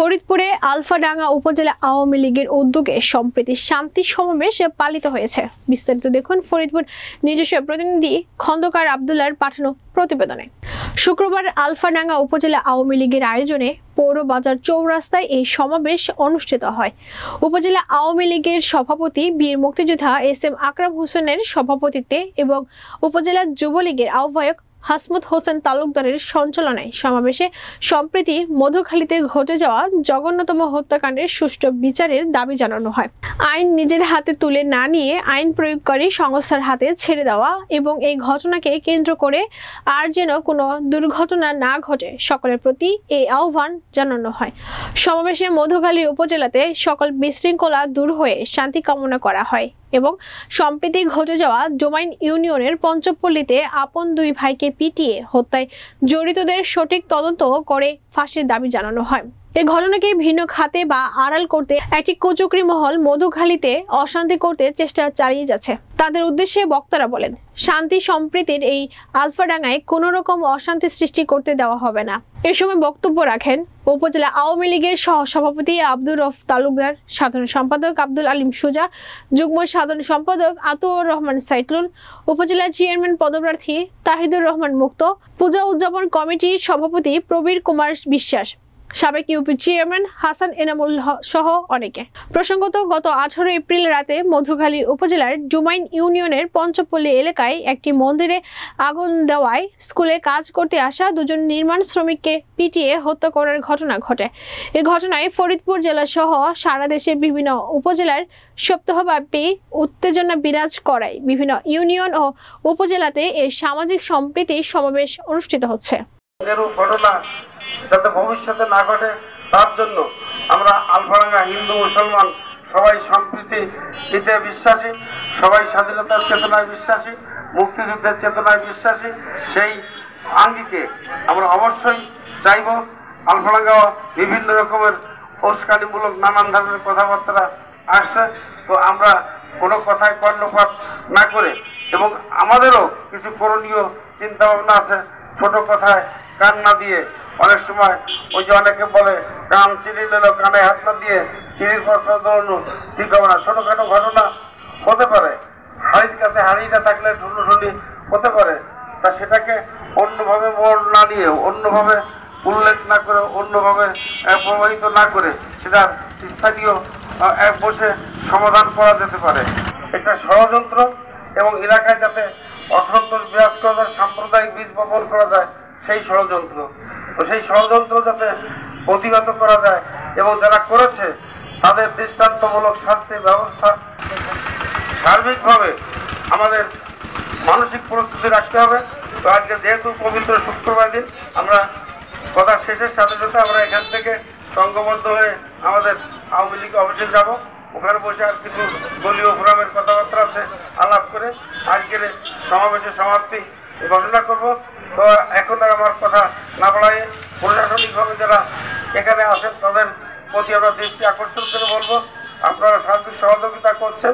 ফরিদপুরে আলফাডাঙ্গা উপজেলা আওয়ামী লীগের উদ্যোগে সম্প্রীতি শান্তি সমাবেশ পালিত হয়েছে। বিস্তারিত দেখুন ফরিদপুর নিজস্ব প্রতিনিধি খন্দকার আব্দুল্লাহর পাঠানো প্রতিবেদনে। শুক্রবার আলফাডাঙ্গা উপজেলা আওয়ামী লীগের আয়োজনে পৌর বাজার চৌরাস্তায় এই সমাবেশ অনুষ্ঠিত হয়। উপজেলা আওয়ামী লীগের সভাপতি বীর মুক্তিযোদ্ধা এস.এম. আকরাম হোসেনের সভাপতিত্বে এবং উপজেলা যুবলীগের আহ্বায়ক হাসমত হোসেন তালুকদারের সঞ্চালনায় সমাবেশে সম্প্রতি মধুখালীতে ঘটে যাওয়া জঘন্যতম হত্যাকাণ্ডের সুষ্ঠু বিচারের দাবি জানানো হয়। আইন নিজের হাতে তুলে না নিয়ে আইন প্রয়োগকারী সংস্থার হাতে ছেড়ে দেওয়া এবং এই ঘটনাকে কেন্দ্র করে আর যেন কোনো দুর্ঘটনা না ঘটে সকলের প্রতি এই আহ্বান জানানো হয়। সমাবেশে মধুখালী উপজেলাতে সকল বিশৃঙ্খলা দূর হয়ে শান্তি কামনা করা হয় এবং সম্প্রতি ঘটে যাওয়া ডোমাইন ইউনিয়নের পঞ্চপল্লীতে আপন দুই ভাইকে পিটিয়ে হত্যায় জড়িতদের সঠিক তদন্ত করে ফাঁসির দাবি জানানো হয়। এই ঘটনাকে ভিন্ন খাতে বা আড়াল করতে একটি কুচক্রী মহল মধুখালীতে অশান্তি করতে চেষ্টা চালিয়ে যাচ্ছে। তাদের উদ্দেশ্যে বক্তারা বলেন, শান্তি সম্প্রীতির এই আলফাডাঙ্গায় কোনো রকম অশান্তি সৃষ্টি করতে দেওয়া হবে না। এ সময় বক্তব্য রাখেন উপজেলা আওয়ামী লীগের সহ সভাপতি আব্দুর রফ তালুকদার, সাধারণ সম্পাদক আব্দুল আলিম সুজা, যুগ্ম সাধারণ সম্পাদক আতুর রহমান সাইক্লোন, উপজেলা চেয়ারম্যান পদপ্রার্থী তাহিদুর রহমান মুক্ত, পূজা উদযাপন কমিটির সভাপতি প্রবীর কুমার বিশ্বাস, সাবেক ইউপি চেয়ারম্যান হাসান এনামুল সহ অনেকে। প্রসঙ্গত গত 18 এপ্রিল রাতে মধুখালী উপজেলার ডোমাইন ইউনিয়নের পঞ্চপল্লী এলাকায় একটি মন্দিরে আগুন দেওয়ায় স্কুলে কাজ করতে আসা দুজন নির্মাণ শ্রমিককে পিটিয়ে হত্যা করার ঘটনা ঘটে। এই ঘটনায় ফরিদপুর জেলা সহ সারা দেশের বিভিন্ন উপজেলার সপ্তাহব্যাপী উত্তেজনা বিরাজ করায় বিভিন্ন ইউনিয়ন ও উপজেলাতে এই সামাজিক সম্প্রীতি সমাবেশ অনুষ্ঠিত হচ্ছে। যাতে ভবিষ্যতে না ঘটে তার জন্য আমরা আলফাডাঙ্গা হিন্দু মুসলমান সবাই সম্প্রীতিতে বিশ্বাসী, সবাই স্বাধীনতার চেতনায় বিশ্বাসী, মুক্তিযুদ্ধের চেতনায় বিশ্বাসী। সেই আঙ্গিকে আমরা অবশ্যই চাইব। আলফাডাঙ্গা বিভিন্ন রকমের উস্কানিমূলক নানান ধরনের কথাবার্তা আসছে, তো আমরা কোনো কথায় কর্ণপাত না করে এবং আমাদেরও কিছু করণীয় চিন্তা ভাবনা আছে। ছোট কথায় কান না দিয়ে, অনেক সময় ওই যে অনেকে বলে কান চিনি নিল কানে হাত না দিয়ে চিনির প্রশ্ন দৌড়ানো ঠিক হবে না। ছোটখাটো ঘটনা হতে পারে, হাড়ির কাছে হাড়িটা থাকলে ঢুলি হতে পারে, তা সেটাকে অন্যভাবে মোড় না নিয়ে, অন্যভাবে উল্লেখ না করে, অন্যভাবে প্রবাহিত না করে সেটা স্থানীয় বসে সমাধান করা যেতে পারে। একটা ষড়যন্ত্র এবং এলাকায় যাতে অসন্তোষ বিরাজ করা যায়, সাম্প্রদায়িক বীজ বপন করা যায়, সেই ষড়যন্ত্র, তো সেই ষড়যন্ত্র যাতে প্রতিহত করা যায় এবং যারা করেছে তাদের দৃষ্টান্তমূলক শাস্তির ব্যবস্থা। সার্বিকভাবে আমাদের মানসিক প্রস্তুতি রাখতে হবে। তো আজকে যেহেতু পবিত্র শুক্রবার দিন, আমরা কথা শেষের সাথে সাথে আমরা এখান থেকে সংঘবদ্ধ হয়ে আমাদের আওয়ামী লীগ অফিসে যাব। ওখানে বসে আর কিছু দলীয় ফোরামের কথাবার্তা আছে আলাপ করে আজকের সমাবেশের সমাপ্তি ঘোষণা করব। তো এখন আমার কথা না বাড়াই প্রশাসনিকভাবে যারা এখানে আসেন তাদের প্রতি আমরা দৃষ্টি আকর্ষণ করে বলবো, আপনারা সার্বিক সহযোগিতা করছেন,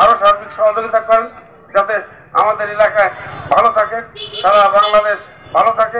আরও সার্বিক সহযোগিতা করেন যাতে আমাদের এলাকায় ভালো থাকে, সারা বাংলাদেশ ভালো থাকে।